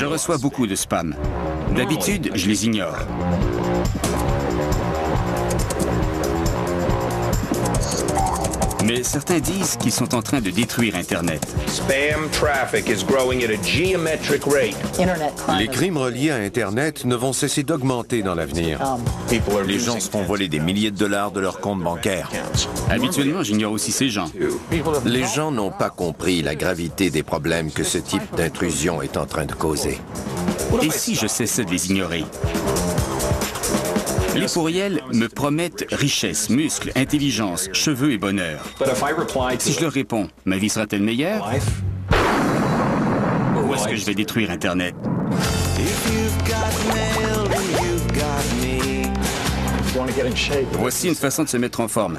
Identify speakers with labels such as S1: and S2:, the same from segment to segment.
S1: Je reçois beaucoup de spam. D'habitude, je les ignore. Mais certains disent qu'ils sont en train de détruire Internet.
S2: Spam traffic is growing at a geometric rate.
S3: Les crimes reliés à Internet ne vont cesser d'augmenter dans l'avenir.
S4: Les gens se font voler des milliers de dollars de leurs comptes bancaires.
S1: Habituellement, j'ignore aussi ces gens.
S3: Les gens n'ont pas compris la gravité des problèmes que ce type d'intrusion est en train de causer.
S1: Et si je cessais de les ignorer? Les pourriels me promettent richesse, muscles, intelligence, cheveux et bonheur. Si je leur réponds, ma vie sera-t-elle meilleure? Où est-ce que je vais détruire Internet? Voici une façon de se mettre en forme.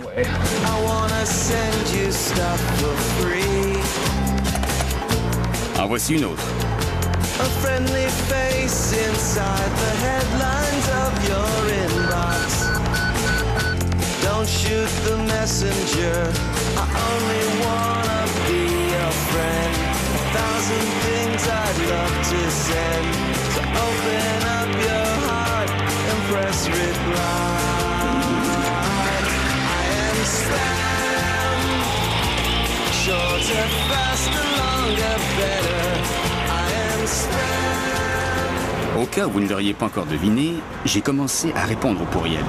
S1: En voici une autre.
S5: A friendly face inside the headlines of your inbox. Don't shoot the messenger. I only wanna be a friend. 1,000 things I'd love to send. So open up your heart and press reply. I am spam. Shorter, faster, longer, better.
S1: Au cas où vous ne l'auriez pas encore deviné, j'ai commencé à répondre aux pourriels.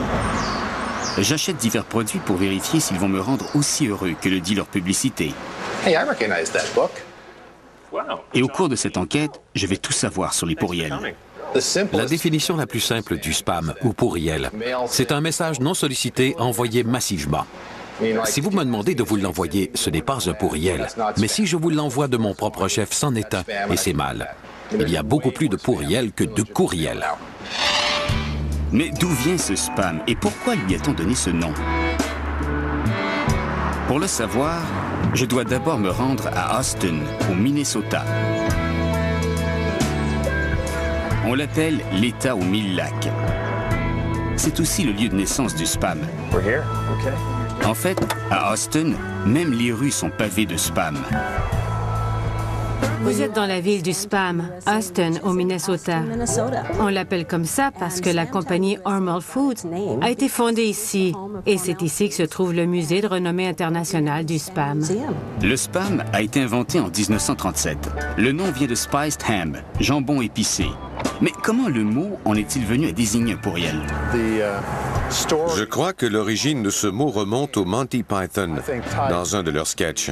S1: J'achète divers produits pour vérifier s'ils vont me rendre aussi heureux que le dit leur publicité.
S2: Hey, I recognize that book.
S1: Et au cours de cette enquête, je vais tout savoir sur les pourriels.
S6: La définition la plus simple du spam ou pourriel, c'est un message non sollicité envoyé massivement. Si vous me demandez de vous l'envoyer, ce n'est pas un pourriel. Mais si je vous l'envoie de mon propre chef, c'en est un, et c'est mal. Il y a beaucoup plus de pourriels que de courriels.
S1: Mais d'où vient ce spam et pourquoi lui a-t-on donné ce nom? Pour le savoir, je dois d'abord me rendre à Austin, au Minnesota. On l'appelle l'État aux 1000 lacs. C'est aussi le lieu de naissance du spam. En fait, à Austin, même les rues sont pavées de spam.
S7: Vous êtes dans la ville du spam, Austin, au Minnesota. On l'appelle comme ça parce que la compagnie Hormel Foods a été fondée ici. Et c'est ici que se trouve le musée de renommée internationale du spam.
S1: Le spam a été inventé en 1937. Le nom vient de spiced ham, jambon épicé. Mais comment le mot en est-il venu à désigner un pourriel?
S3: Je crois que l'origine de ce mot remonte au Monty Python, dans un de leurs sketchs.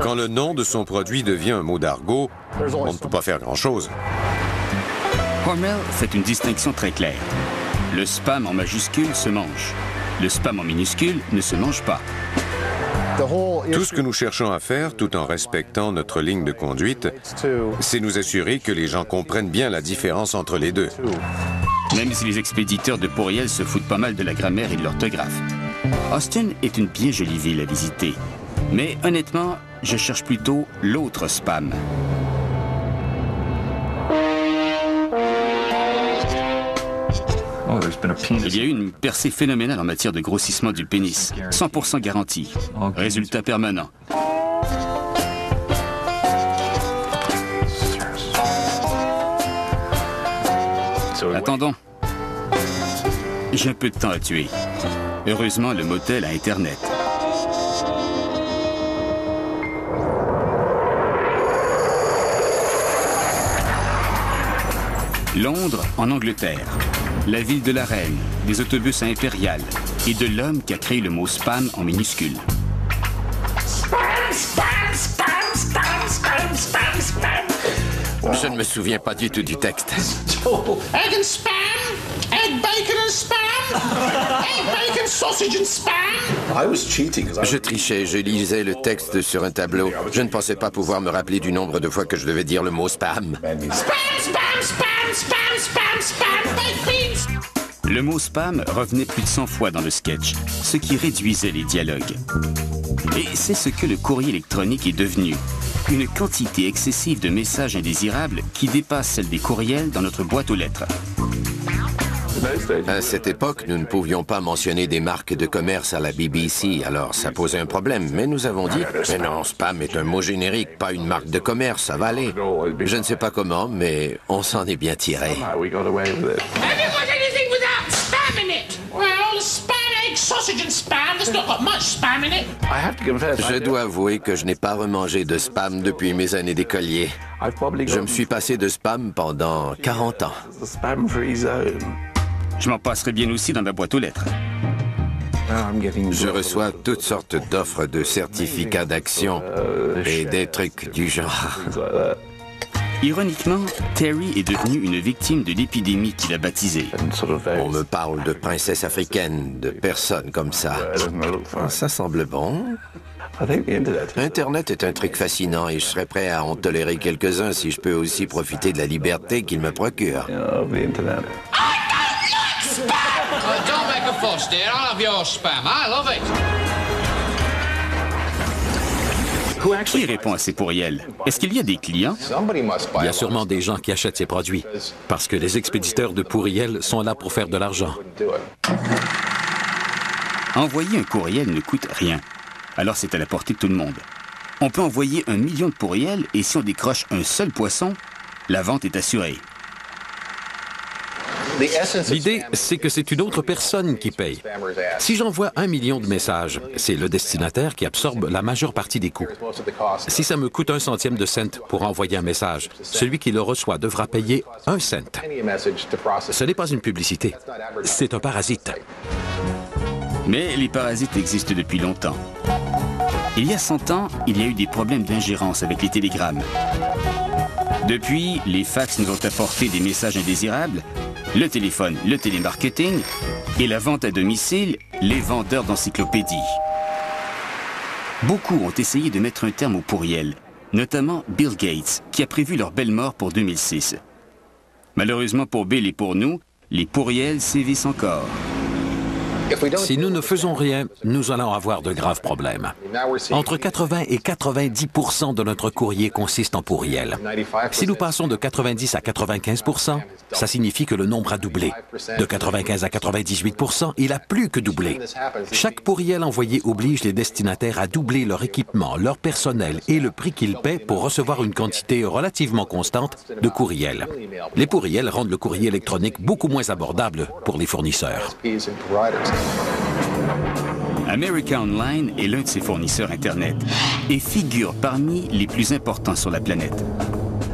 S3: Quand le nom de son produit devient un mot d'argot, on ne peut pas faire grand-chose.
S1: Hormel fait une distinction très claire. Le spam en majuscule se mange. Le spam en minuscule ne se mange pas.
S3: Tout ce que nous cherchons à faire, tout en respectant notre ligne de conduite, c'est nous assurer que les gens comprennent bien la différence entre les deux.
S1: Même si les expéditeurs de pourriels se foutent pas mal de la grammaire et de l'orthographe. Austin est une bien jolie ville à visiter. Mais honnêtement, je cherche plutôt l'autre spam. Il y a eu une percée phénoménale en matière de grossissement du pénis. 100% garanti. Résultat permanent. Attendons. J'ai un peu de temps à tuer. Heureusement, le motel a Internet. Londres, en Angleterre. La ville de la reine, des autobus à Impérial et de l'homme qui a créé le mot spam en minuscule.
S5: Spam, spam, spam, spam, spam, spam, spam.
S3: Je ne me souviens pas du tout du texte.
S5: Egg and spam, egg bacon and spam, egg bacon sausage and spam.
S3: Je trichais, je lisais le texte sur un tableau. Je ne pensais pas pouvoir me rappeler du nombre de fois que je devais dire le mot spam.
S5: Spam, spam, spam, spam, spam, spam, baked beans.
S1: Le mot spam revenait plus de 100 fois dans le sketch, ce qui réduisait les dialogues. Et c'est ce que le courrier électronique est devenu. Une quantité excessive de messages indésirables qui dépasse celle des courriels dans notre boîte aux lettres.
S8: À cette époque, nous ne pouvions pas mentionner des marques de commerce à la BBC, alors ça posait un problème. Mais nous avons dit, mais non, spam est un mot générique, pas une marque de commerce, ça va aller. Je ne sais pas comment, mais on s'en est bien tiré. Je dois avouer que je n'ai pas remangé de spam depuis mes années d'écolier. Je me suis passé de spam pendant 40 ans.
S1: Je m'en passerai bien aussi dans ma boîte aux lettres.
S8: Je reçois toutes sortes d'offres de certificats d'action et des trucs du genre.
S1: Ironiquement, Terry est devenu une victime de l'épidémie qu'il a baptisée.
S8: On me parle de princesse africaine, de personnes comme ça. Ça semble bon. Internet est un truc fascinant et je serais prêt à en tolérer quelques-uns si je peux aussi profiter de la liberté qu'il me procure.
S5: Don't make a fuss, dear. I'll have your spam. I love it.
S1: Qui répond à ces pourriels? Est-ce qu'il y a des clients?
S6: Il y a sûrement des gens qui achètent ces produits, parce que les expéditeurs de pourriels sont là pour faire de l'argent.
S1: Envoyer un courriel ne coûte rien. Alors c'est à la portée de tout le monde. On peut envoyer 1 million de pourriels et si on décroche un seul poisson, la vente est assurée.
S6: L'idée, c'est que c'est une autre personne qui paye. Si j'envoie 1 million de messages, c'est le destinataire qui absorbe la majeure partie des coûts. Si ça me coûte 1 centième de cent pour envoyer un message, celui qui le reçoit devra payer 1 cent. Ce n'est pas une publicité, c'est un parasite.
S1: Mais les parasites existent depuis longtemps. Il y a 100 ans, il y a eu des problèmes d'ingérence avec les télégrammes. Depuis, les fax nous ont apporté des messages indésirables, le téléphone, le télémarketing et la vente à domicile, les vendeurs d'encyclopédies. Beaucoup ont essayé de mettre un terme au pourriel, notamment Bill Gates, qui a prévu leur belle mort pour 2006. Malheureusement pour Bill et pour nous, les pourriels sévissent encore.
S6: Si nous ne faisons rien, nous allons avoir de graves problèmes. Entre 80 et 90 % de notre courrier consiste en pourriel. Si nous passons de 90 à 95 %, ça signifie que le nombre a doublé. De 95 à 98 %, il a plus que doublé. Chaque pourriel envoyé oblige les destinataires à doubler leur équipement, leur personnel et le prix qu'ils paient pour recevoir une quantité relativement constante de courriels. Les pourriels rendent le courrier électronique beaucoup moins abordable pour les fournisseurs.
S1: America Online est l'un de ses fournisseurs Internet et figure parmi les plus importants sur la planète.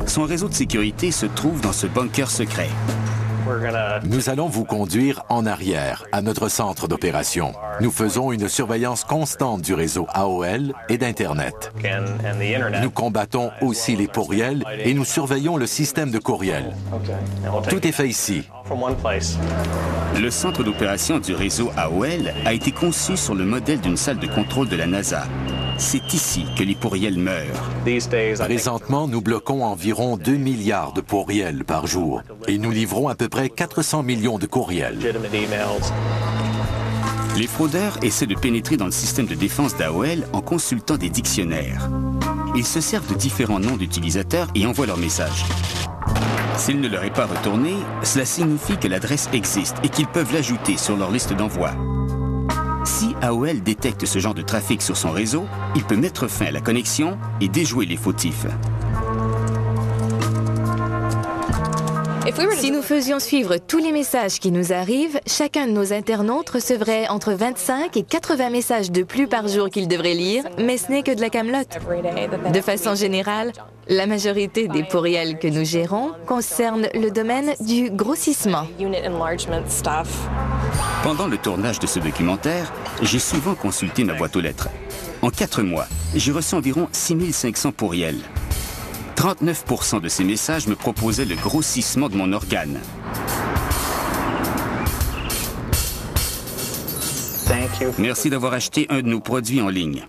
S1: Son réseau de sécurité se trouve dans ce bunker secret.
S9: Nous allons vous conduire en arrière, à notre centre d'opération. Nous faisons une surveillance constante du réseau AOL et d'Internet. Nous combattons aussi les pourriels et nous surveillons le système de courriel. Tout est fait ici.
S1: Le centre d'opération du réseau AOL a été conçu sur le modèle d'une salle de contrôle de la NASA. C'est ici que les pourriels meurent.
S9: Présentement, nous bloquons environ 2 milliards de pourriels par jour et nous livrons à peu près 400 millions de courriels.
S1: Les fraudeurs essaient de pénétrer dans le système de défense d'AOL en consultant des dictionnaires. Ils se servent de différents noms d'utilisateurs et envoient leurs messages. S'il ne leur est pas retourné, cela signifie que l'adresse existe et qu'ils peuvent l'ajouter sur leur liste d'envoi. Si AOL détecte ce genre de trafic sur son réseau, il peut mettre fin à la connexion et déjouer les fautifs.
S10: Si nous faisions suivre tous les messages qui nous arrivent, chacun de nos internautes recevrait entre 25 et 80 messages de plus par jour qu'ils devraient lire, mais ce n'est que de la camelote. De façon générale, la majorité des pourriels que nous gérons concernent le domaine du grossissement.
S1: Pendant le tournage de ce documentaire, j'ai souvent consulté ma boîte aux lettres. En 4 mois, j'ai reçu environ 6500 pourriels. 39 % de ces messages me proposaient le grossissement de mon organe. Merci d'avoir acheté un de nos produits en ligne.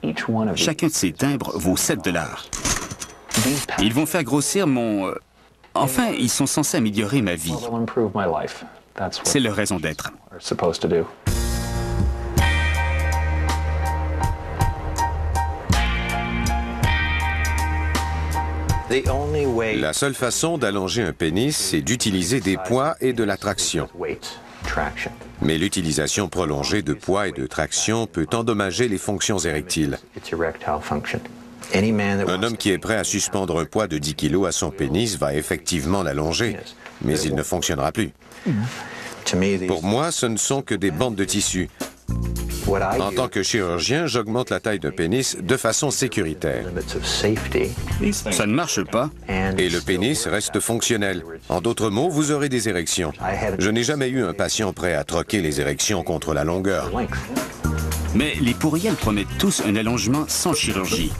S1: Chacun de ces timbres vaut 7 $. Ils vont faire grossir mon... Enfin, ils sont censés améliorer ma vie. C'est leur raison d'être.
S3: La seule façon d'allonger un pénis, c'est d'utiliser des poids et de la traction. Mais l'utilisation prolongée de poids et de traction peut endommager les fonctions érectiles. Un homme qui est prêt à suspendre un poids de 10 kg à son pénis va effectivement l'allonger, mais il ne fonctionnera plus. Pour moi, ce ne sont que des bandes de tissu. En tant que chirurgien, j'augmente la taille d'un pénis de façon sécuritaire.
S1: Ça ne marche pas.
S3: Et le pénis reste fonctionnel. En d'autres mots, vous aurez des érections. Je n'ai jamais eu un patient prêt à troquer les érections contre la longueur.
S1: Mais les pourriels promettent tous un allongement sans chirurgie.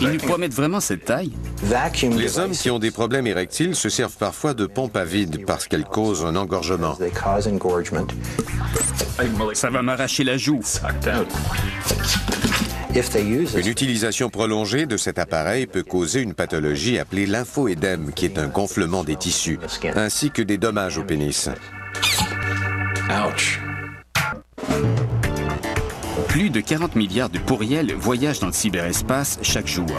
S1: Ils nous promettent vraiment cette taille?
S3: Les hommes qui ont des problèmes érectiles se servent parfois de pompes à vide parce qu'elles causent un engorgement.
S1: Ça va m'arracher la joue.
S3: Une utilisation prolongée de cet appareil peut causer une pathologie appelée lymphoédème, qui est un gonflement des tissus, ainsi que des dommages au pénis.
S1: Plus de 40 milliards de pourriels voyagent dans le cyberespace chaque jour.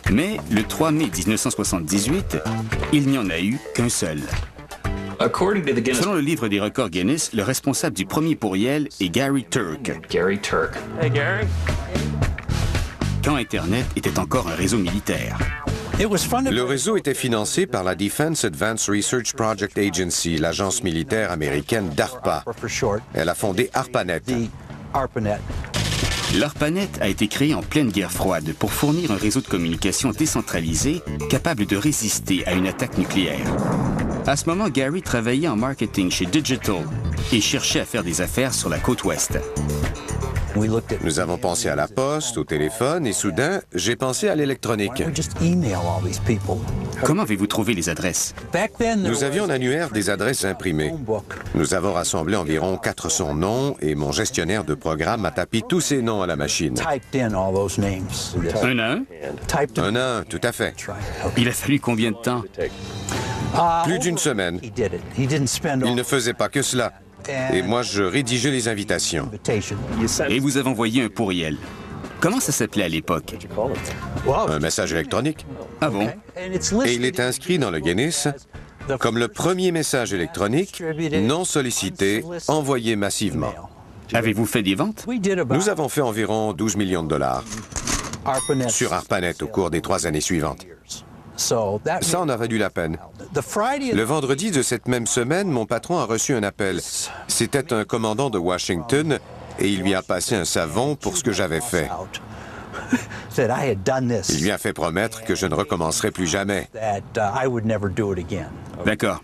S1: Mais le 3 mai 1978, il n'y en a eu qu'un seul. Selon le livre des records Guinness, le responsable du premier pourriel est Gary Turk.
S11: Hey Gary.
S1: Quand Internet était encore un réseau militaire.
S3: Le réseau était financé par la Defense Advanced Research Project Agency, l'agence militaire américaine DARPA. Elle a fondé ARPANET.
S1: L'ARPANET a été créé en pleine guerre froide pour fournir un réseau de communication décentralisé capable de résister à une attaque nucléaire. À ce moment, Gary travaillait en marketing chez Digital et cherchait à faire des affaires sur la côte ouest.
S3: Nous avons pensé à la poste, au téléphone, et soudain, j'ai pensé à l'électronique.
S1: Comment avez-vous trouvé les adresses?
S3: Nous avions en annuaire des adresses imprimées. Nous avons rassemblé environ 400 noms et mon gestionnaire de programme a tapé tous ces noms à la machine.
S1: Un à un?
S3: Un à un, tout à fait.
S1: Il a fallu combien de temps?
S3: Plus d'une semaine. Il ne faisait pas que cela. Et moi, je rédigeais les invitations.
S1: Et vous avez envoyé un pourriel. Comment ça s'appelait à l'époque?
S3: Un message électronique.
S1: Ah bon?
S3: Et il est inscrit dans le Guinness comme le premier message électronique non sollicité, envoyé massivement.
S1: Avez-vous fait des ventes?
S3: Nous avons fait environ 12 millions de dollars sur ARPANET au cours des 3 années suivantes. Ça en a valu la peine. Le vendredi de cette même semaine, mon patron a reçu un appel. C'était un commandant de Washington et il lui a passé un savon pour ce que j'avais fait. Il lui a fait promettre que je ne recommencerai plus jamais.
S1: D'accord.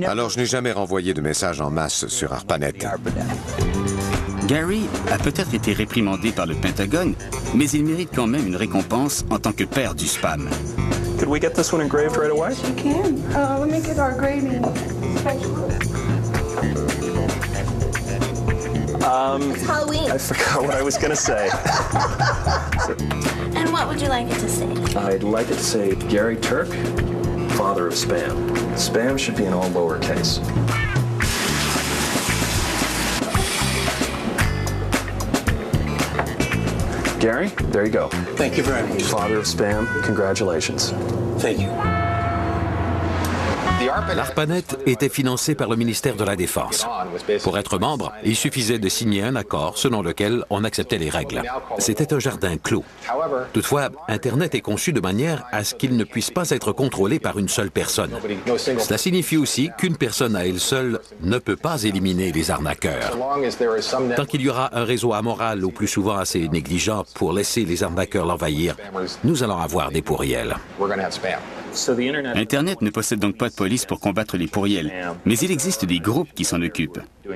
S3: Alors, je n'ai jamais renvoyé de message en masse sur ARPANET.
S1: Gary a peut-être été réprimandé par le Pentagone, mais il mérite quand même une récompense en tant que père du spam.
S11: Could we get this one engraved right away?
S12: You can. Let me get our grading specialist.
S13: It's Halloween.
S11: I forgot what I was going to say.
S13: And what would you like it to say?
S11: I'd like it to say Gary Turk, father of spam. Spam should be in all lowercase. Gary, there you go.
S14: Thank you very much.
S11: Father of spam, congratulations.
S14: Thank you.
S6: L'ARPANET était financé par le ministère de la Défense. Pour être membre, il suffisait de signer un accord selon lequel on acceptait les règles. C'était un jardin clos. Toutefois, Internet est conçu de manière à ce qu'il ne puisse pas être contrôlé par une seule personne. Cela signifie aussi qu'une personne à elle seule ne peut pas éliminer les arnaqueurs. Tant qu'il y aura un réseau amoral ou plus souvent assez négligent pour laisser les arnaqueurs l'envahir, nous allons avoir des pourriels.
S1: Internet ne possède donc pas de police pour combattre les pourriels, mais il existe des groupes qui s'en occupent.
S6: Il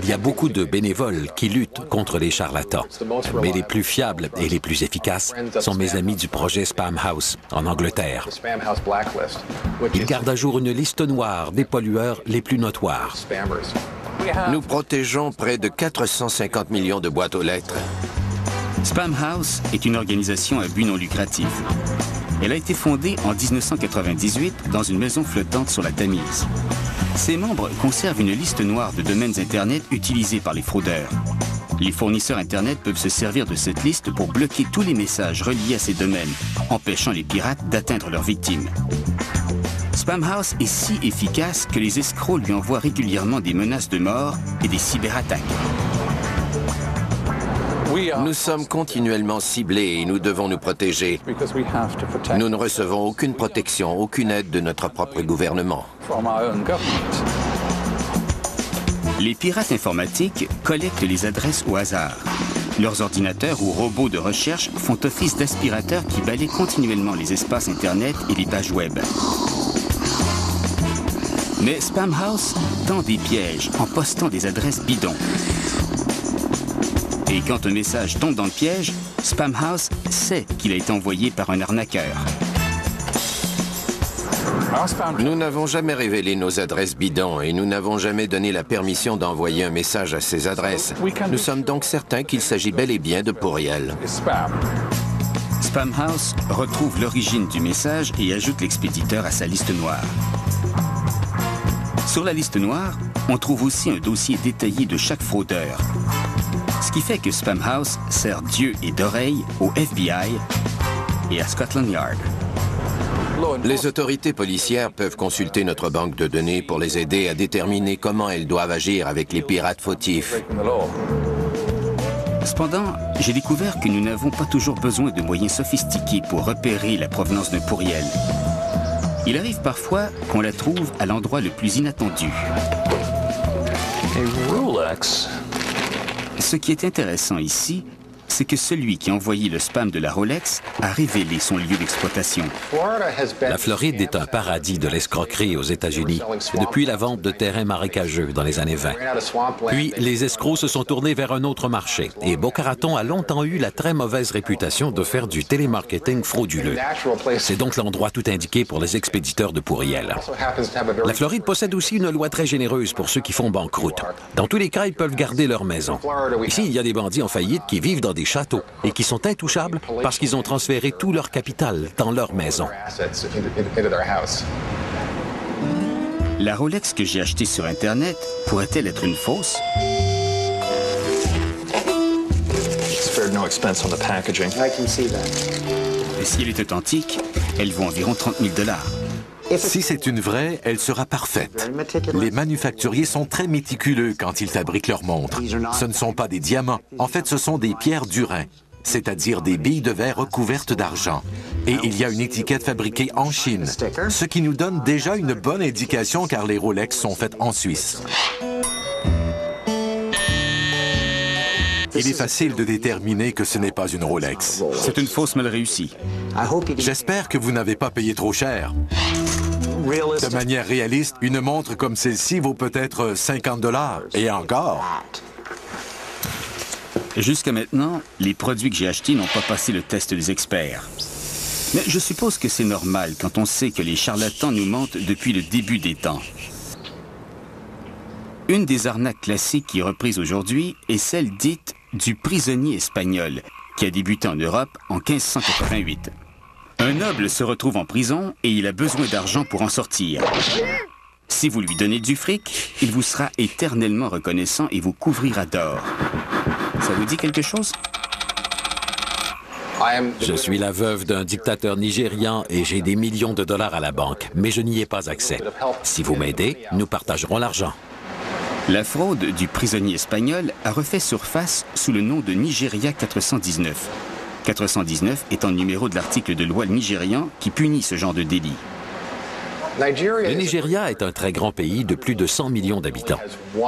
S6: y a beaucoup de bénévoles qui luttent contre les charlatans, mais les plus fiables et les plus efficaces sont mes amis du projet Spam House en Angleterre. Ils gardent à jour une liste noire des pollueurs les plus notoires.
S8: Nous protégeons près de 450 millions de boîtes aux lettres.
S1: Spam House est une organisation à but non lucratif. Elle a été fondée en 1998 dans une maison flottante sur la Tamise. Ses membres conservent une liste noire de domaines Internet utilisés par les fraudeurs. Les fournisseurs Internet peuvent se servir de cette liste pour bloquer tous les messages reliés à ces domaines, empêchant les pirates d'atteindre leurs victimes. Spamhaus est si efficace que les escrocs lui envoient régulièrement des menaces de mort et des cyberattaques.
S8: Nous sommes continuellement ciblés et nous devons nous protéger. Nous ne recevons aucune protection, aucune aide de notre propre gouvernement.
S1: Les pirates informatiques collectent les adresses au hasard. Leurs ordinateurs ou robots de recherche font office d'aspirateurs qui balaient continuellement les espaces Internet et les pages web. Mais Spamhaus tend des pièges en postant des adresses bidons. Et quand un message tombe dans le piège, Spamhaus sait qu'il a été envoyé par un arnaqueur.
S8: Nous n'avons jamais révélé nos adresses bidons et nous n'avons jamais donné la permission d'envoyer un message à ces adresses. Nous sommes donc certains qu'il s'agit bel et bien de pourriels.
S1: Spamhaus retrouve l'origine du message et ajoute l'expéditeur à sa liste noire. Sur la liste noire, on trouve aussi un dossier détaillé de chaque fraudeur. Ce qui fait que Spamhaus sert d'yeux et d'oreilles au FBI et à Scotland Yard.
S8: Les autorités policières peuvent consulter notre banque de données pour les aider à déterminer comment elles doivent agir avec les pirates fautifs.
S1: Cependant, j'ai découvert que nous n'avons pas toujours besoin de moyens sophistiqués pour repérer la provenance d'un pourriel. Il arrive parfois qu'on la trouve à l'endroit le plus inattendu. Ce qui est intéressant ici, c'est que celui qui a envoyé le spam de la Rolex a révélé son lieu d'exploitation.
S6: La Floride est un paradis de l'escroquerie aux États-Unis depuis la vente de terrains marécageux dans les années 20. Puis, les escrocs se sont tournés vers un autre marché et Boca Raton a longtemps eu la très mauvaise réputation de faire du télémarketing frauduleux. C'est donc l'endroit tout indiqué pour les expéditeurs de pourriels. La Floride possède aussi une loi très généreuse pour ceux qui font banqueroute. Dans tous les cas, ils peuvent garder leur maison. Ici, il y a des bandits en faillite qui vivent dans des châteaux et qui sont intouchables parce qu'ils ont transféré tout leur capital dans leur maison.
S1: La Rolex que j'ai achetée sur Internet pourrait-elle être une fausse? Et si elle est authentique, elle vaut environ 30 000 $.
S9: Si c'est une vraie, elle sera parfaite. Les manufacturiers sont très méticuleux quand ils fabriquent leurs montres. Ce ne sont pas des diamants. En fait, ce sont des pierres d'Urin, c'est-à-dire des billes de verre recouvertes d'argent. Et il y a une étiquette fabriquée en Chine, ce qui nous donne déjà une bonne indication car les Rolex sont faites en Suisse. Il est facile de déterminer que ce n'est pas une Rolex.
S1: C'est une fausse mal réussie.
S9: J'espère que vous n'avez pas payé trop cher. De manière réaliste, une montre comme celle-ci vaut peut-être 50 $. Et encore.
S1: Jusqu'à maintenant, les produits que j'ai achetés n'ont pas passé le test des experts. Mais je suppose que c'est normal quand on sait que les charlatans nous mentent depuis le début des temps. Une des arnaques classiques qui est reprise aujourd'hui est celle dite du prisonnier espagnol, qui a débuté en Europe en 1588. Un noble se retrouve en prison et il a besoin d'argent pour en sortir. Si vous lui donnez du fric, il vous sera éternellement reconnaissant et vous couvrira d'or. Ça vous dit quelque chose?
S6: Je suis la veuve d'un dictateur nigérian et j'ai des millions de dollars à la banque, mais je n'y ai pas accès. Si vous m'aidez, nous partagerons l'argent.
S1: La fraude du prisonnier espagnol a refait surface sous le nom de Nigeria 419. 419 étant le numéro de l'article de loi nigérian qui punit ce genre de délit.
S6: Le Nigeria est un très grand pays de plus de 100 millions d'habitants.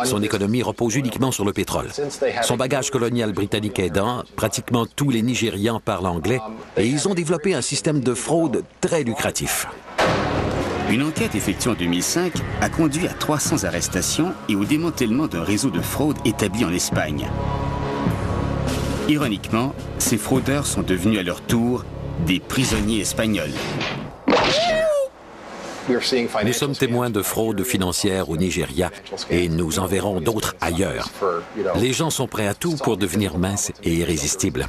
S6: Son économie repose uniquement sur le pétrole. Son bagage colonial britannique aidant, pratiquement tous les Nigérians parlent anglais et ils ont développé un système de fraude très lucratif.
S1: Une enquête effectuée en 2005 a conduit à 300 arrestations et au démantèlement d'un réseau de fraude établi en Espagne. Ironiquement, ces fraudeurs sont devenus à leur tour des prisonniers espagnols.
S6: Nous sommes témoins de fraude financière au Nigeria et nous en verrons d'autres ailleurs. Les gens sont prêts à tout pour devenir minces et irrésistibles.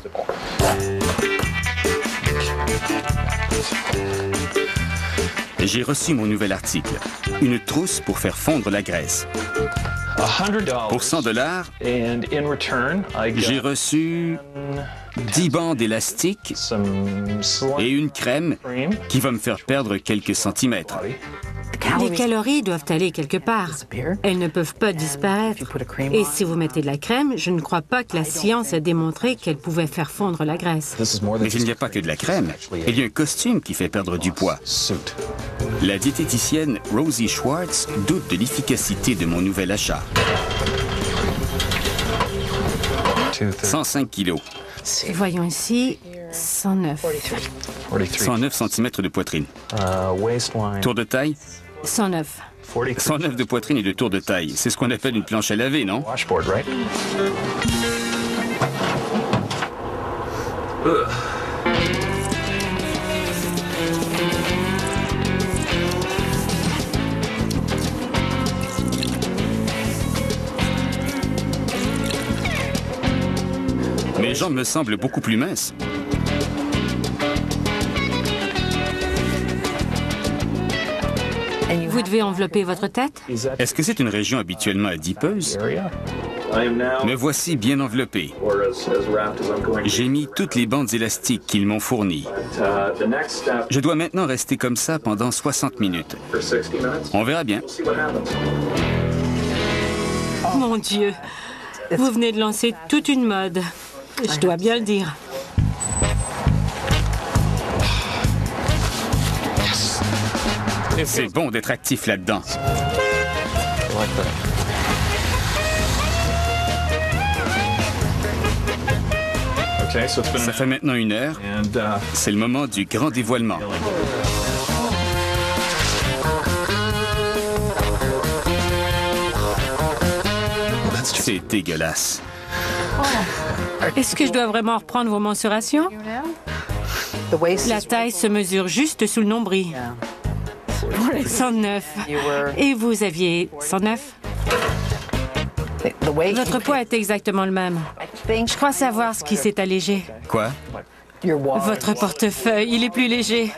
S1: J'ai reçu mon nouvel article, une trousse pour faire fondre la graisse. Pour 100 $, j'ai reçu 10 bandes élastiques et une crème qui va me faire perdre quelques centimètres.
S7: Les calories doivent aller quelque part. Elles ne peuvent pas disparaître. Et si vous mettez de la crème, je ne crois pas que la science a démontré qu'elle pouvait faire fondre la graisse.
S1: Mais il n'y a pas que de la crème. Il y a un costume qui fait perdre du poids. La diététicienne Rosie Schwartz doute de l'efficacité de mon nouvel achat. 105 kilos.
S7: Voyons ici, 109.
S1: 109 cm de poitrine. Tour de taille?
S7: 109.
S1: 109 de poitrine et de tour de taille. C'est ce qu'on appelle une planche à laver, non? Mes jambes me semblent beaucoup plus minces.
S7: Vous devez envelopper votre tête?
S1: Est-ce que c'est une région habituellement adipeuse? Me voici bien enveloppé. J'ai mis toutes les bandes élastiques qu'ils m'ont fournies. Je dois maintenant rester comme ça pendant 60 minutes. On verra bien.
S7: Mon Dieu, vous venez de lancer toute une mode. Je dois bien le dire.
S1: C'est bon d'être actif là-dedans. Ça fait maintenant 1 heure. C'est le moment du grand dévoilement. C'est dégueulasse.
S7: Est-ce que je dois vraiment reprendre vos mensurations? La taille se mesure juste sous le nombril. 109. Et vous aviez 109? Votre poids est exactement le même. Je crois savoir ce qui s'est allégé.
S1: Quoi?
S7: Votre portefeuille, il est plus léger.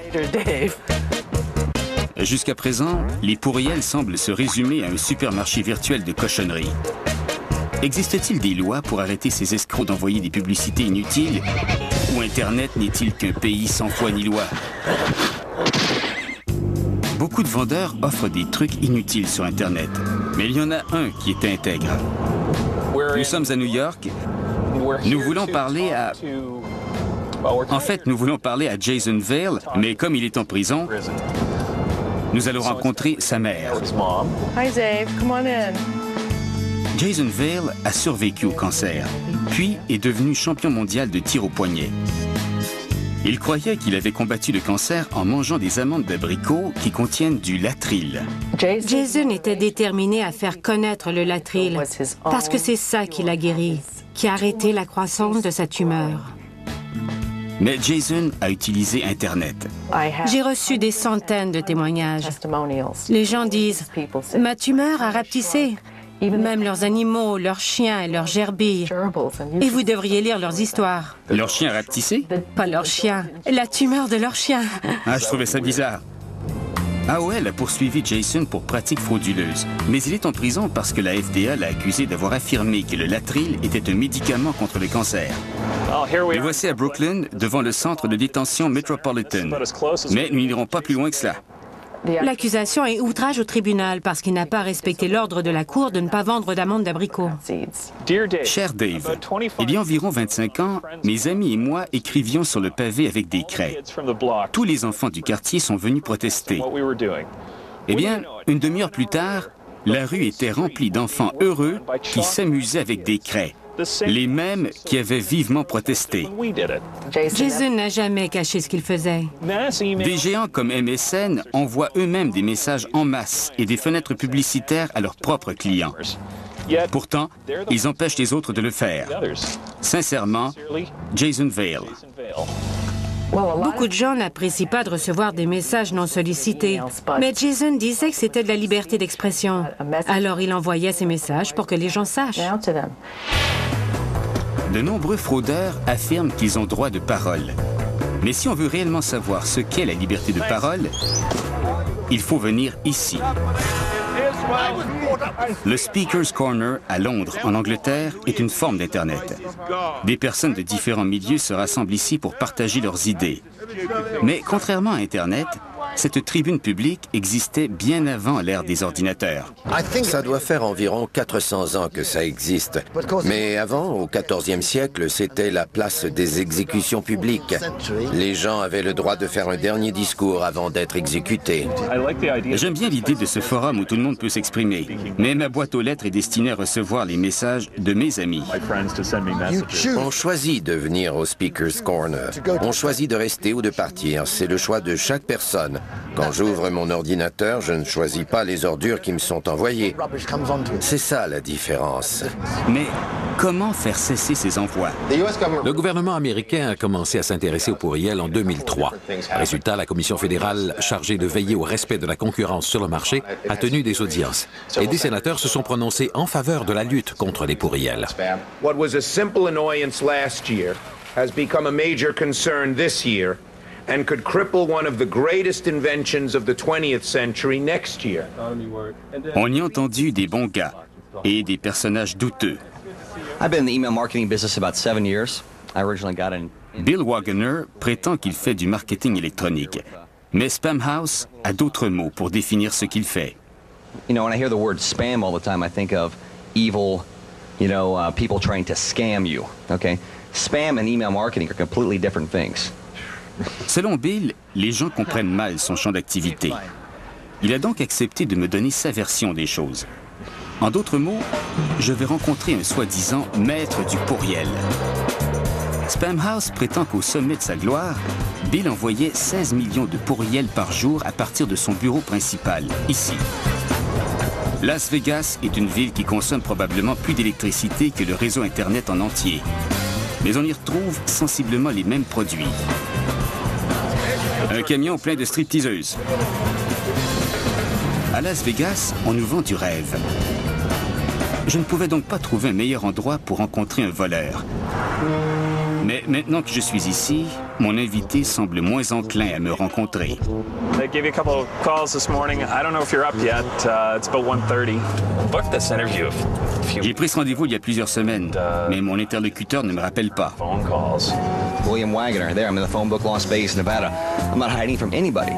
S1: Jusqu'à présent, les pourriels semblent se résumer à un supermarché virtuel de cochonneries. Existe-t-il des lois pour arrêter ces escrocs d'envoyer des publicités inutiles? Ou Internet n'est-il qu'un pays sans foi ni loi? Beaucoup de vendeurs offrent des trucs inutiles sur Internet, mais il y en a un qui est intègre. Nous sommes à New York. Nous voulons parler à... En fait, nous voulons parler à Jason Vale, mais comme il est en prison, nous allons rencontrer sa mère.
S12: Hi Dave, come on in.
S1: Jason Vale a survécu au cancer, puis est devenu champion mondial de tir au poignet. Il croyait qu'il avait combattu le cancer en mangeant des amandes d'abricot qui contiennent du latril.
S7: Jason était déterminé à faire connaître le latril parce que c'est ça qui l'a guéri, qui a arrêté la croissance de sa tumeur.
S1: Mais Jason a utilisé Internet.
S7: J'ai reçu des centaines de témoignages. Les gens disent « Ma tumeur a rapetissé ». Même leurs animaux, leurs chiens et leurs gerbilles. Et vous devriez lire leurs histoires.
S1: Leur chien rapetissé?
S7: Pas leurs chiens, la tumeur de leurs chiens.
S1: Ah, je trouvais ça bizarre. AOL a poursuivi Jason pour pratiques frauduleuses, mais il est en prison parce que la FDA l'a accusé d'avoir affirmé que le latril était un médicament contre le cancer. Nous voici à Brooklyn, devant le centre de détention Metropolitan. Mais nous n'irons pas plus loin que cela.
S7: L'accusation est outrage au tribunal parce qu'il n'a pas respecté l'ordre de la cour de ne pas vendre d'amandes d'abricot.
S1: Cher Dave, il y a environ 25 ans, mes amis et moi écrivions sur le pavé avec des craies. Tous les enfants du quartier sont venus protester. Eh bien, une demi-heure plus tard, la rue était remplie d'enfants heureux qui s'amusaient avec des craies. Les mêmes qui avaient vivement protesté.
S7: Jason n'a jamais caché ce qu'il faisait.
S1: Des géants comme MSN envoient eux-mêmes des messages en masse et des fenêtres publicitaires à leurs propres clients. Pourtant, ils empêchent les autres de le faire. Sincèrement, Jason Vale.
S7: Beaucoup de gens n'apprécient pas de recevoir des messages non sollicités. Mais Jason disait que c'était de la liberté d'expression. Alors il envoyait ces messages pour que les gens sachent.
S1: De nombreux fraudeurs affirment qu'ils ont droit de parole. Mais si on veut réellement savoir ce qu'est la liberté de parole, il faut venir ici. Le Speaker's Corner à Londres, en Angleterre, est une forme d'Internet. Des personnes de différents milieux se rassemblent ici pour partager leurs idées. Mais contrairement à Internet, Cette tribune publique existait bien avant l'ère des ordinateurs.
S8: Ça doit faire environ 400 ans que ça existe. Mais avant, au XIVe siècle, c'était la place des exécutions publiques. Les gens avaient le droit de faire un dernier discours avant d'être exécutés.
S1: J'aime bien l'idée de ce forum où tout le monde peut s'exprimer. Mais ma boîte aux lettres est destinée à recevoir les messages de mes amis.
S8: On choisit de venir au Speaker's Corner. On choisit de rester ou de partir. C'est le choix de chaque personne. Quand j'ouvre mon ordinateur, je ne choisis pas les ordures qui me sont envoyées. C'est ça la différence.
S1: Mais comment faire cesser ces envois?
S6: Le gouvernement américain a commencé à s'intéresser aux pourriels en 2003. Résultat, la Commission fédérale chargée de veiller au respect de la concurrence sur le marché a tenu des audiences. Et des sénateurs se sont prononcés en faveur de la lutte contre les pourriels.
S2: What was a simple annoyance last year has become a major concern this year and could cripple one of the greatest inventions of the 20th century next year.
S1: On y a entendu des bons gars et des personnages douteux.
S14: I've been in the email marketing business about 7 years. I originally got in.
S1: Bill Wagoner prétend qu'il fait du marketing électronique. Mais Spamhaus a d'autres mots pour définir ce qu'il fait.
S14: You know, when I hear the word spam all the time, I think of evil, people trying to scam you, okay? Spam and email marketing are completely different things.
S1: Selon Bill, les gens comprennent mal son champ d'activité. Il a donc accepté de me donner sa version des choses. En d'autres mots, je vais rencontrer un soi-disant maître du pourriel. Spamhaus prétend qu'au sommet de sa gloire, Bill envoyait 16 millions de pourriels par jour à partir de son bureau principal, ici. Las Vegas est une ville qui consomme probablement plus d'électricité que le réseau Internet en entier. Mais on y retrouve sensiblement les mêmes produits. Un camion plein de stripteaseuses. À Las Vegas, on nous vend du rêve. Je ne pouvais donc pas trouver un meilleur endroit pour rencontrer un voleur. Mais maintenant que je suis ici, mon invité semble moins enclin à me rencontrer.
S11: They gave you a couple of calls this morning. I don't know if you're up yet. It's about 1:30. Booked this interview.
S1: J'ai pris ce rendez-vous il y a plusieurs semaines, mais mon interlocuteur ne me rappelle pas.
S14: Phone calls. William Wagoner, there. I'm in the phone book, Las Vegas, Nevada. I'm not hiding from anybody.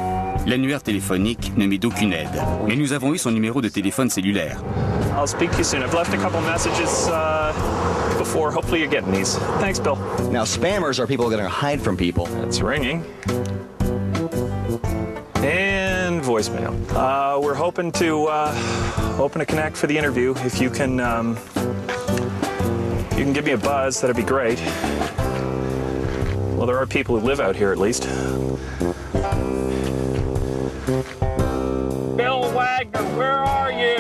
S1: L'annuaire téléphonique ne m'est d'aucune aide, mais nous avons eu son numéro de téléphone cellulaire.
S11: I'll speak to you soon. I've left a couple messages before. Hopefully you're getting these. Thanks, Bill.
S14: Now, spammers are people that are hide from people.
S11: It's ringing. And voicemail. We're hoping to connect for the interview. If you can give me a buzz, that'd be great. Well, there are people who live out here at least. Bill Wagner, where are you?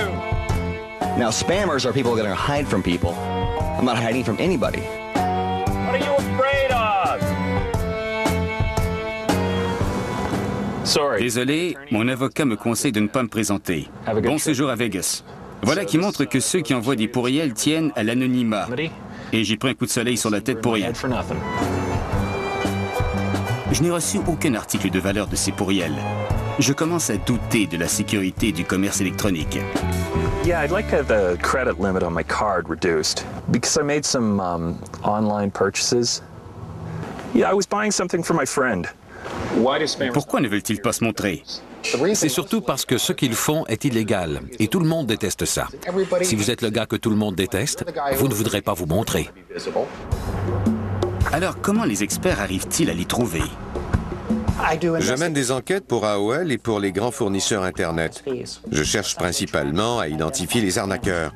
S14: Now, spammers are people that are hide from people. I'm not hiding from anybody.
S11: What are you afraid of? Sorry.
S1: Désolé, mon avocat me conseille de ne pas me présenter. Bon séjour à Vegas. Voilà qui montre que ceux qui envoient des pourriels tiennent à l'anonymat. Et j'ai pris un coup de soleil sur la tête pour rien. Je n'ai reçu aucun article de valeur de ces pourriels. Je commence à douter de la sécurité du commerce électronique.
S11: Yeah, I'd like the credit limit on my card reduced because I made some online purchases. Yeah, I was buying something for my friend.
S1: Pourquoi ne veulent-ils pas se montrer?
S6: C'est surtout parce que ce qu'ils font est illégal et tout le monde déteste ça. Si vous êtes le gars que tout le monde déteste, vous ne voudrez pas vous montrer.
S1: Alors, comment les experts arrivent-ils à les trouver?
S3: Je mène des enquêtes pour AOL et pour les grands fournisseurs Internet. Je cherche principalement à identifier les arnaqueurs.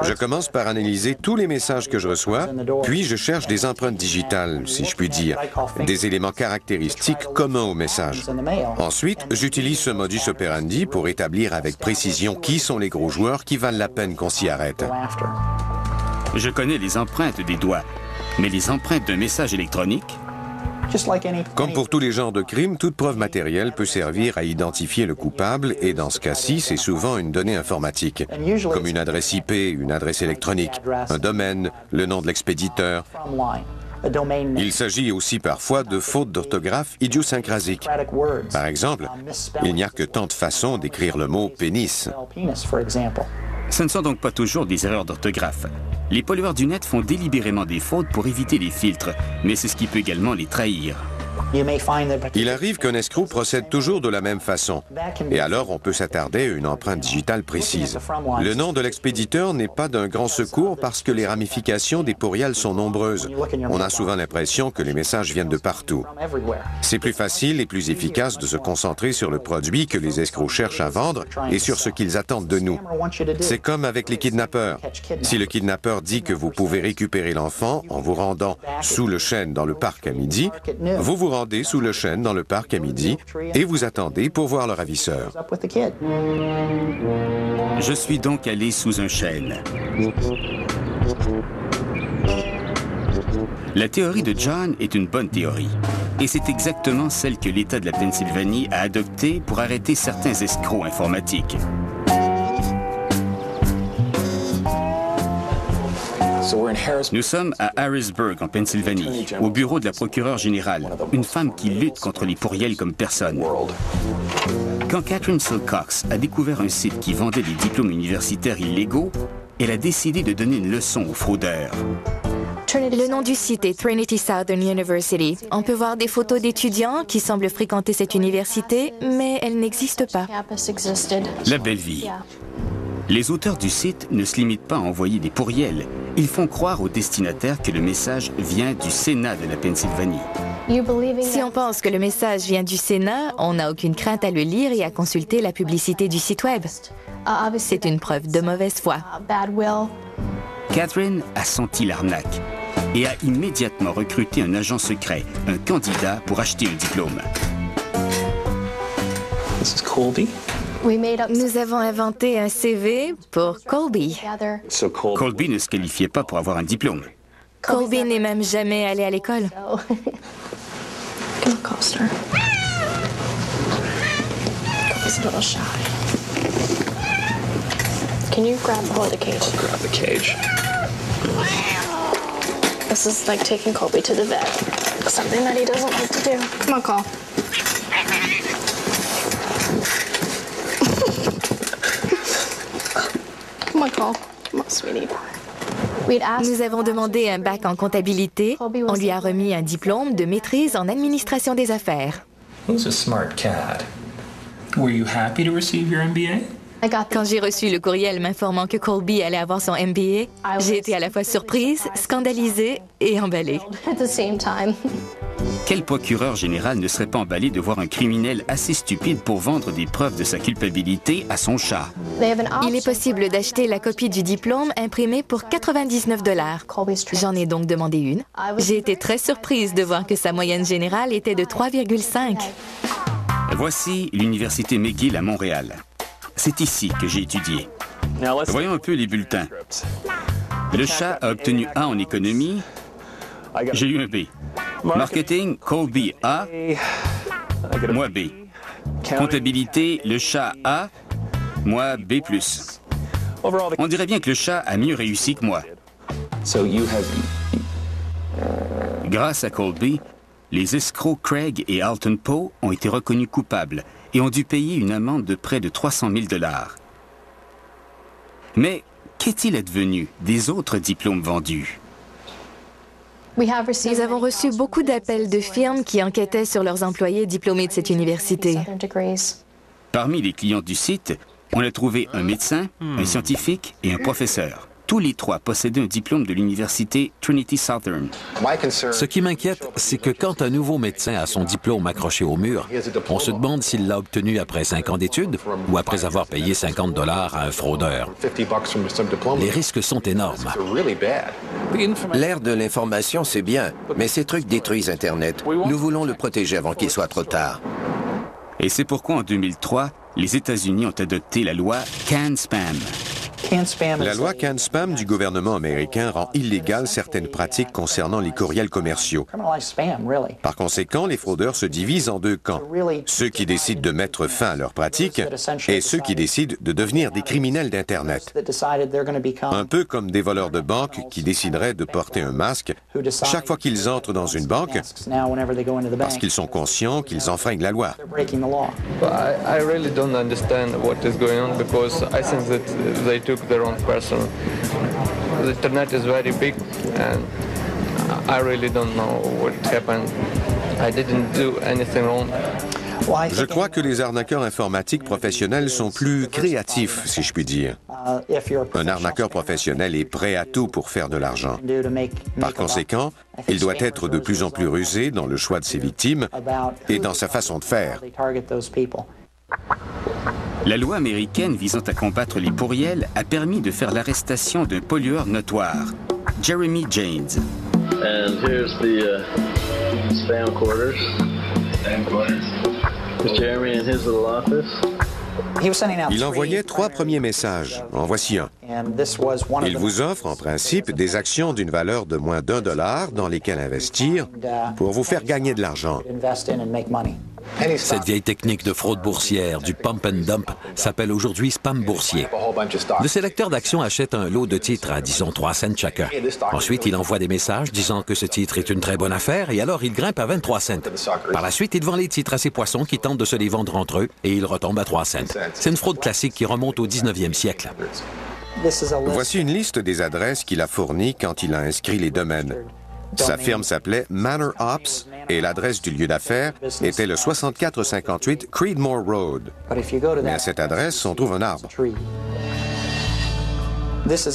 S3: Je commence par analyser tous les messages que je reçois, puis je cherche des empreintes digitales, si je puis dire, des éléments caractéristiques communs aux messages. Ensuite, j'utilise ce modus operandi pour établir avec précision qui sont les gros joueurs qui valent la peine qu'on s'y arrête.
S1: Je connais les empreintes des doigts, mais les empreintes d'un message électronique?
S3: Comme pour tous les genres de crimes, toute preuve matérielle peut servir à identifier le coupable et dans ce cas-ci, c'est souvent une donnée informatique, comme une adresse IP, une adresse électronique, un domaine, le nom de l'expéditeur. Il s'agit aussi parfois de fautes d'orthographe idiosyncrasiques. Par exemple, il n'y a que tant de façons d'écrire le mot « pénis ».
S1: Ce ne sont donc pas toujours des erreurs d'orthographe. Les pollueurs du net font délibérément des fautes pour éviter les filtres, mais c'est ce qui peut également les trahir.
S3: Il arrive qu'un escroc procède toujours de la même façon. Et alors, on peut s'attarder à une empreinte digitale précise. Le nom de l'expéditeur n'est pas d'un grand secours parce que les ramifications des pourriels sont nombreuses. On a souvent l'impression que les messages viennent de partout. C'est plus facile et plus efficace de se concentrer sur le produit que les escrocs cherchent à vendre et sur ce qu'ils attendent de nous. C'est comme avec les kidnappeurs. Si le kidnappeur dit que vous pouvez récupérer l'enfant en vous rendant sous le chêne dans le parc à midi, vous vous rendez sous le chêne dans le parc à midi et vous attendez pour voir le ravisseur.
S1: Je suis donc allé sous un chêne. La théorie de John est une bonne théorie. Et c'est exactement celle que l'État de la Pennsylvanie a adoptée pour arrêter certains escrocs informatiques. Nous sommes à Harrisburg, en Pennsylvanie, au bureau de la procureure générale, une femme qui lutte contre les pourriels comme personne. Quand Catherine Silcox a découvert un site qui vendait des diplômes universitaires illégaux, elle a décidé de donner une leçon aux fraudeurs.
S10: Le nom du site est Trinity Southern University. On peut voir des photos d'étudiants qui semblent fréquenter cette université, mais elle n'existe pas.
S1: La belle vie. Les auteurs du site ne se limitent pas à envoyer des pourriels. Ils font croire aux destinataires que le message vient du Sénat de la Pennsylvanie.
S10: Si on pense que le message vient du Sénat, on n'a aucune crainte à le lire et à consulter la publicité du site Web. C'est une preuve de mauvaise foi.
S1: Catherine a senti l'arnaque et a immédiatement recruté un agent secret, un candidat pour acheter un diplôme.
S11: This is Colby.
S10: Nous avons inventé un CV pour Colby.
S1: Colby ne se qualifiait pas pour avoir un diplôme.
S10: Colby n'est même jamais allé à l'école.
S13: Can you grab hold of the cage?
S11: Grab the cage.
S13: This is like taking Colby to the vet. Something that he doesn't like to do. Come on, Cole. Come on, Cole. Come on, sweetie.
S10: Nous avons demandé un bac en comptabilité. On lui a remis un diplôme de maîtrise en administration des affaires.
S11: Who's a smart cat? Were you happy to receive your MBA?
S10: Quand j'ai reçu le courriel m'informant que Colby allait avoir son MBA, j'ai été à la fois surprise, scandalisée et emballée.
S1: Quel procureur général ne serait pas emballé de voir un criminel assez stupide pour vendre des preuves de sa culpabilité à son chat?
S10: Il est possible d'acheter la copie du diplôme imprimée pour 99 $. J'en ai donc demandé une. J'ai été très surprise de voir que sa moyenne générale était de 3,5.
S1: Voici l'université McGill à Montréal. C'est ici que j'ai étudié. Voyons un peu les bulletins. Le chat a obtenu A en économie. J'ai eu un B. Marketing, Colby A. Moi B. Comptabilité, le chat A. Moi B+. On dirait bien que le chat a mieux réussi que moi. Grâce à Colby, les escrocs Craig et Alton Poe ont été reconnus coupables et ont dû payer une amende de près de 300 000 $. Mais qu'est-il advenu des autres diplômes vendus?
S10: Nous avons reçu beaucoup d'appels de firmes qui enquêtaient sur leurs employés diplômés de cette université.
S1: Parmi les clients du site, on a trouvé un médecin, un scientifique et un professeur. Tous les trois possédaient un diplôme de l'université Trinity Southern.
S6: Ce qui m'inquiète, c'est que quand un nouveau médecin a son diplôme accroché au mur, on se demande s'il l'a obtenu après 5 ans d'études ou après avoir payé 50 $ à un fraudeur. Les risques sont énormes.
S8: L'ère de l'information, c'est bien, mais ces trucs détruisent Internet. Nous voulons le protéger avant qu'il soit trop tard.
S1: Et c'est pourquoi en 2003, les États-Unis ont adopté la loi CAN-SPAM.
S3: La loi CAN-SPAM du gouvernement américain rend illégales certaines pratiques concernant les courriels commerciaux. Par conséquent, les fraudeurs se divisent en deux camps. Ceux qui décident de mettre fin à leurs pratiques et ceux qui décident de devenir des criminels d'Internet. Un peu comme des voleurs de banque qui décideraient de porter un masque chaque fois qu'ils entrent dans une banque parce qu'ils sont conscients qu'ils enfreignent la loi.
S15: I really don't understand what is going on because I think that they took the wrong person. The internet is very big and I really don't know what happened. I didn't do anything wrong.
S3: Je crois que les arnaqueurs informatiques professionnels sont plus créatifs, si je puis dire. Un arnaqueur professionnel est prêt à tout pour faire de l'argent. Par conséquent, il doit être de plus en plus rusé dans le choix de ses victimes et dans sa façon de faire.
S1: La loi américaine visant à combattre les pourriels a permis de faire l'arrestation d'un pollueur notoire, Jeremy Jaynes.
S16: And here's the spam quarters. Jeremy in his little office.
S3: Il envoyait 3 premiers messages. En voici un. Il vous offre, en principe, des actions d'une valeur de moins $1 dans lesquelles investir pour vous faire gagner de l'argent.
S6: Cette vieille technique de fraude boursière, du pump and dump, s'appelle aujourd'hui spam boursier. Le sélecteur d'actions achète un lot de titres à, disons, 3 cents chacun. Ensuite, il envoie des messages disant que ce titre est une très bonne affaire et alors il grimpe à 23 cents. Par la suite, il vend les titres à ses poissons qui tentent de se les vendre entre eux et il retombe à 3 cents. C'est une fraude classique qui remonte au 19e siècle.
S3: Voici une liste des adresses qu'il a fournies quand il a inscrit les domaines. Sa firme s'appelait Manor Ops et l'adresse du lieu d'affaires était le 6458 Creedmoor Road. Mais à cette adresse, on trouve un arbre.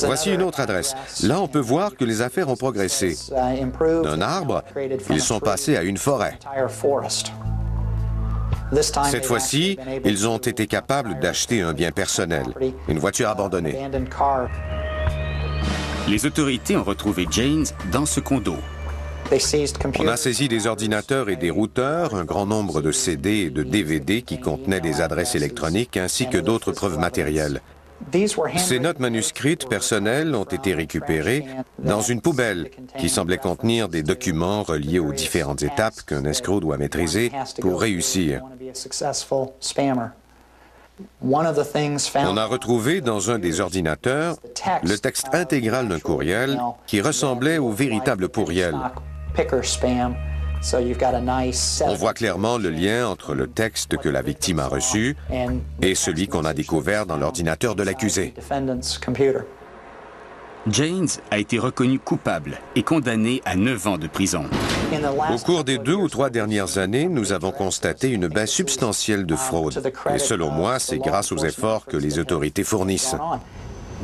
S3: Voici une autre adresse. Là, on peut voir que les affaires ont progressé. D'un arbre, ils sont passés à une forêt. Cette fois-ci, ils ont été capables d'acheter un bien personnel, une voiture abandonnée.
S1: Les autorités ont retrouvé Jaynes dans ce condo.
S3: On a saisi des ordinateurs et des routeurs, un grand nombre de CD et de DVD qui contenaient des adresses électroniques ainsi que d'autres preuves matérielles. Ces notes manuscrites personnelles ont été récupérées dans une poubelle qui semblait contenir des documents reliés aux différentes étapes qu'un escroc doit maîtriser pour réussir. On a retrouvé dans un des ordinateurs le texte intégral d'un courriel qui ressemblait au véritable pourriel. On voit clairement le lien entre le texte que la victime a reçu et celui qu'on a découvert dans l'ordinateur de l'accusé.
S1: Jaynes a été reconnu coupable et condamné à 9 ans de prison.
S3: Au cours des 2 ou 3 dernières années, nous avons constaté une baisse substantielle de fraude. Et selon moi, c'est grâce aux efforts que les autorités fournissent.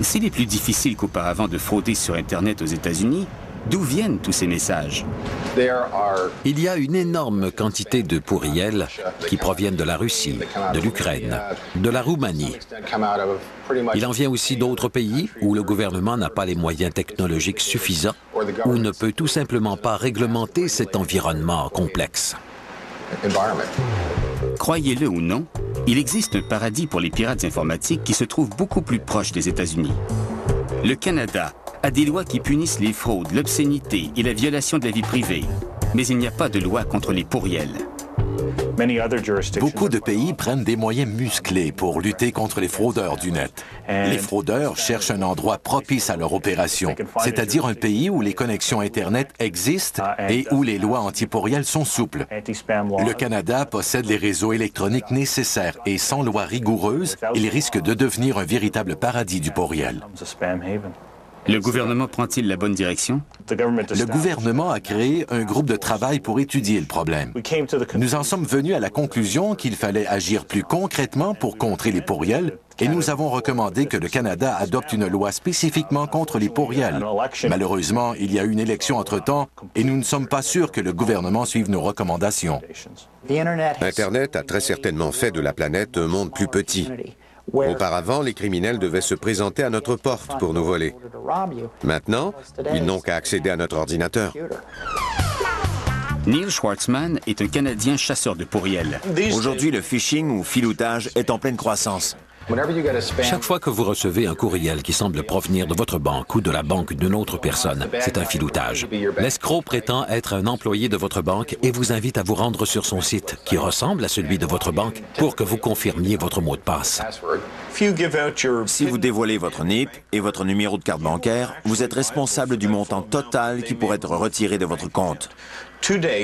S1: S'il est plus difficile qu'auparavant de frauder sur Internet aux États-Unis, d'où viennent tous ces messages?
S6: Il y a une énorme quantité de pourriels qui proviennent de la Russie, de l'Ukraine, de la Roumanie. Il en vient aussi d'autres pays où le gouvernement n'a pas les moyens technologiques suffisants ou ne peut tout simplement pas réglementer cet environnement complexe.
S1: Croyez-le ou non, il existe un paradis pour les pirates informatiques qui se trouve beaucoup plus proche des États-Unis. Le Canada a des lois qui punissent les fraudes, l'obscénité et la violation de la vie privée. Mais il n'y a pas de loi contre les pourriels.
S9: Beaucoup de pays prennent des moyens musclés pour lutter contre les fraudeurs du net. Les fraudeurs cherchent un endroit propice à leur opération, c'est-à-dire un pays où les connexions Internet existent et où les lois anti-pourriels sont souples. Le Canada possède les réseaux électroniques nécessaires et sans loi rigoureuse, il risque de devenir un véritable paradis du pourriel.
S1: Le gouvernement prend-il la bonne direction?
S9: Le gouvernement a créé un groupe de travail pour étudier le problème. Nous en sommes venus à la conclusion qu'il fallait agir plus concrètement pour contrer les pourriels et nous avons recommandé que le Canada adopte une loi spécifiquement contre les pourriels. Malheureusement, il y a eu une élection entre-temps et nous ne sommes pas sûrs que le gouvernement suive nos recommandations.
S3: Internet a très certainement fait de la planète un monde plus petit. Auparavant, les criminels devaient se présenter à notre porte pour nous voler. Maintenant, ils n'ont qu'à accéder à notre ordinateur.
S1: Neil Schwartzman est un Canadien chasseur de pourriels.
S4: Aujourd'hui, le phishing ou filoutage est en pleine croissance.
S6: Chaque fois que vous recevez un courriel qui semble provenir de votre banque ou de la banque d'une autre personne, c'est un filoutage. L'escroc prétend être un employé de votre banque et vous invite à vous rendre sur son site, qui ressemble à celui de votre banque, pour que vous confirmiez votre mot de passe.
S4: Si vous dévoilez votre NIP et votre numéro de carte bancaire, vous êtes responsable du montant total qui pourrait être retiré de votre compte.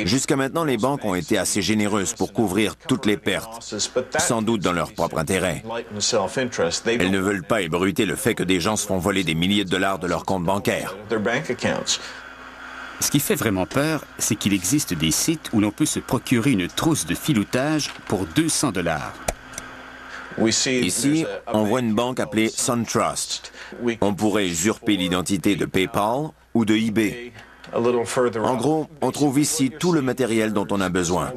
S4: Jusqu'à maintenant, les banques ont été assez généreuses pour couvrir toutes les pertes, sans doute dans leur propre intérêt. Elles ne veulent pas ébruiter le fait que des gens se font voler des milliers de dollars de leur compte bancaire.
S1: Ce qui fait vraiment peur, c'est qu'il existe des sites où l'on peut se procurer une trousse de filoutage pour 200 $.
S4: Ici, on voit une banque appelée SunTrust. On pourrait usurper l'identité de PayPal ou de eBay. En gros, on trouve ici tout le matériel dont on a besoin.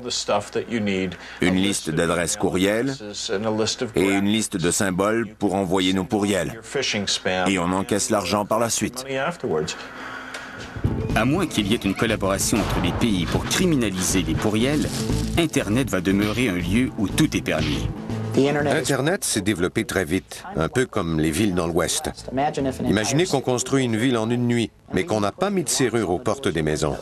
S4: Une liste d'adresses courriel et une liste de symboles pour envoyer nos courriels. Et on encaisse l'argent par la suite.
S1: À moins qu'il y ait une collaboration entre les pays pour criminaliser les pourriels, Internet va demeurer un lieu où tout est permis.
S8: Internet s'est développé très vite, un peu comme les villes dans l'Ouest. Imaginez qu'on construit une ville en une nuit, mais qu'on n'a pas mis de serrure aux portes des maisons.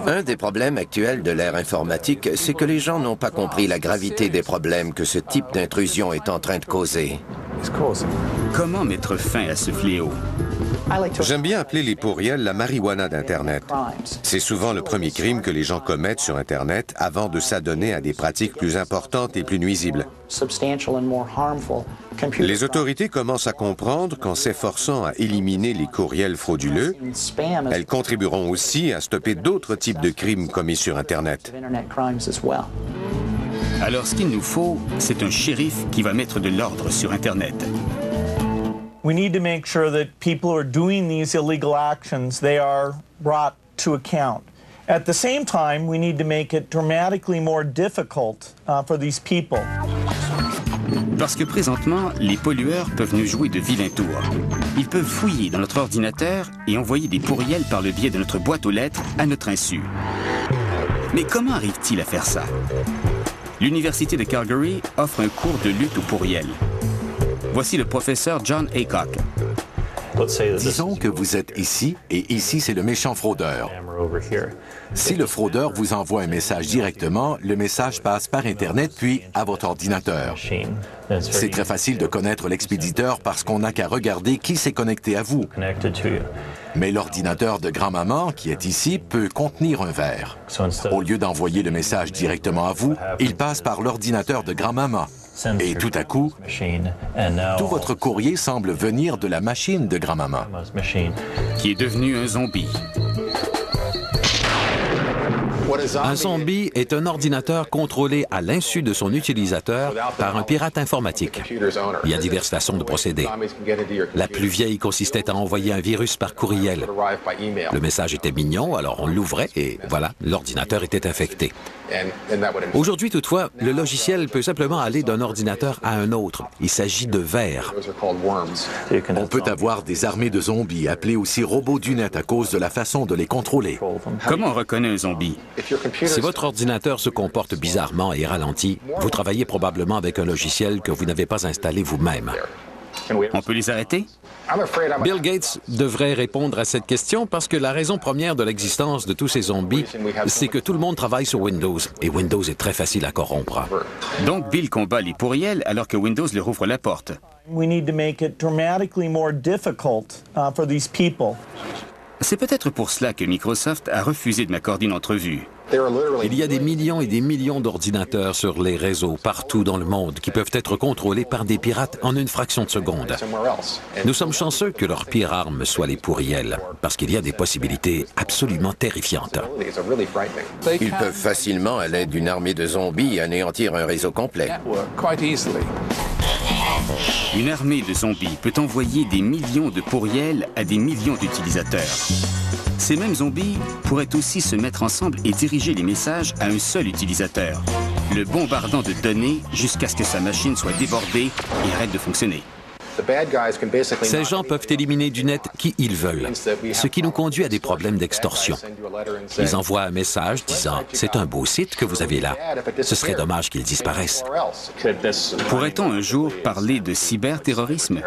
S8: Un des problèmes actuels de l'ère informatique, c'est que les gens n'ont pas compris la gravité des problèmes que ce type d'intrusion est en train de causer.
S1: Comment mettre fin à ce fléau?
S8: J'aime bien appeler les pourriels la marijuana d'Internet. C'est souvent le premier crime que les gens commettent sur Internet avant de s'adonner à des pratiques plus importantes et plus nuisibles. Les autorités commencent à comprendre qu'en s'efforçant à éliminer les courriels frauduleux, elles contribueront aussi à stopper d'autres types de crimes commis sur Internet.
S1: Alors ce qu'il nous faut, c'est un shérif qui va mettre de l'ordre sur Internet.
S17: We need to make sure that people who are doing these illegal actions, they are brought to account. At the same time, we need to make it dramatically more difficult for these people.
S1: Parce que présentement, les pollueurs peuvent nous jouer de vilains tours. Ils peuvent fouiller dans notre ordinateur et envoyer des pourriels par le biais de notre boîte aux lettres à notre insu. Mais comment arrive-t-il à faire ça? L'Université de Calgary offre un cours de lutte aux pourriels. Voici le professeur John Aycock.
S9: Disons que vous êtes ici, et ici, c'est le méchant fraudeur. Si le fraudeur vous envoie un message directement, le message passe par Internet puis à votre ordinateur. C'est très facile de connaître l'expéditeur parce qu'on n'a qu'à regarder qui s'est connecté à vous. Mais l'ordinateur de grand-maman, qui est ici, peut contenir un verre. Au lieu d'envoyer le message directement à vous, il passe par l'ordinateur de grand-maman. Et tout à coup, tout votre courrier semble venir de la machine de grand-maman.
S1: Qui est devenu un zombie.
S6: Un zombie est un ordinateur contrôlé à l'insu de son utilisateur par un pirate informatique. Il y a diverses façons de procéder. La plus vieille consistait à envoyer un virus par courriel. Le message était mignon, alors on l'ouvrait et voilà, l'ordinateur était infecté. Aujourd'hui, toutefois, le logiciel peut simplement aller d'un ordinateur à un autre. Il s'agit de vers.
S9: On peut avoir des armées de zombies, appelés aussi robots du net à cause de la façon de les contrôler.
S1: Comment on reconnaît un zombie?
S6: Si votre ordinateur se comporte bizarrement et ralentit, vous travaillez probablement avec un logiciel que vous n'avez pas installé vous-même.
S1: On peut les arrêter?
S6: Bill Gates devrait répondre à cette question parce que la raison première de l'existence de tous ces zombies, c'est que tout le monde travaille sur Windows. Et Windows est très facile à corrompre.
S1: Donc Bill combat les pourriels alors que Windows leur ouvre la porte.
S17: We need to make it dramatically more difficult for these people.
S1: C'est peut-être pour cela que Microsoft a refusé de m'accorder une entrevue.
S6: Il y a des millions et des millions d'ordinateurs sur les réseaux partout dans le monde qui peuvent être contrôlés par des pirates en une fraction de seconde. Nous sommes chanceux que leur pire arme soit les pourriels, parce qu'il y a des possibilités absolument terrifiantes.
S8: Ils peuvent facilement, à l'aide d'une armée de zombies, anéantir un réseau complet.
S1: Une armée de zombies peut envoyer des millions de pourriels à des millions d'utilisateurs. Ces mêmes zombies pourraient aussi se mettre ensemble et diriger les messages à un seul utilisateur, le bombardant de données jusqu'à ce que sa machine soit débordée et arrête de fonctionner.
S6: Ces gens peuvent éliminer du net qui ils veulent, ce qui nous conduit à des problèmes d'extorsion. Ils envoient un message disant « C'est un beau site que vous avez là. Ce serait dommage qu'il disparaisse. »
S1: Pourrait-on un jour parler de cyberterrorisme?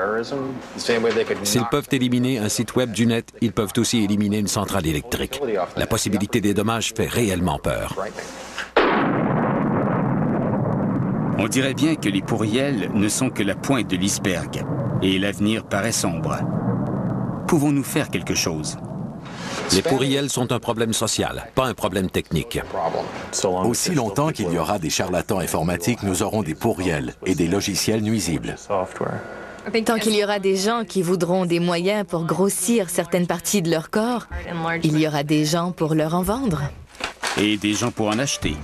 S6: S'ils peuvent éliminer un site web du net, ils peuvent aussi éliminer une centrale électrique. La possibilité des dommages fait réellement peur.
S1: On dirait bien que les pourriels ne sont que la pointe de l'iceberg et l'avenir paraît sombre. Pouvons-nous faire quelque chose?
S6: Les pourriels sont un problème social, pas un problème technique.
S9: Aussi longtemps qu'il y aura des charlatans informatiques, nous aurons des pourriels et des logiciels nuisibles.
S10: Tant qu'il y aura des gens qui voudront des moyens pour grossir certaines parties de leur corps, il y aura des gens pour leur en vendre.
S1: Et des gens pour en acheter.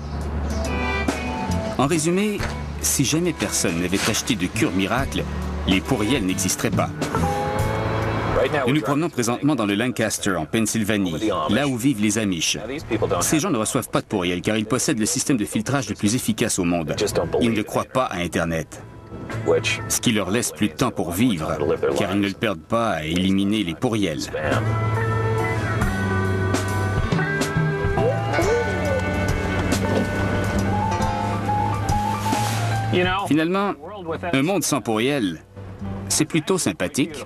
S1: En résumé, si jamais personne n'avait acheté de cure miracle, les pourriels n'existeraient pas. Nous nous promenons présentement dans le Lancaster, en Pennsylvanie, là où vivent les Amish. Ces gens ne reçoivent pas de pourriels car ils possèdent le système de filtrage le plus efficace au monde. Ils ne croient pas à Internet. Ce qui leur laisse plus de temps pour vivre, car ils ne le perdent pas à éliminer les pourriels. Finalement, un monde sans pourriels, c'est plutôt sympathique.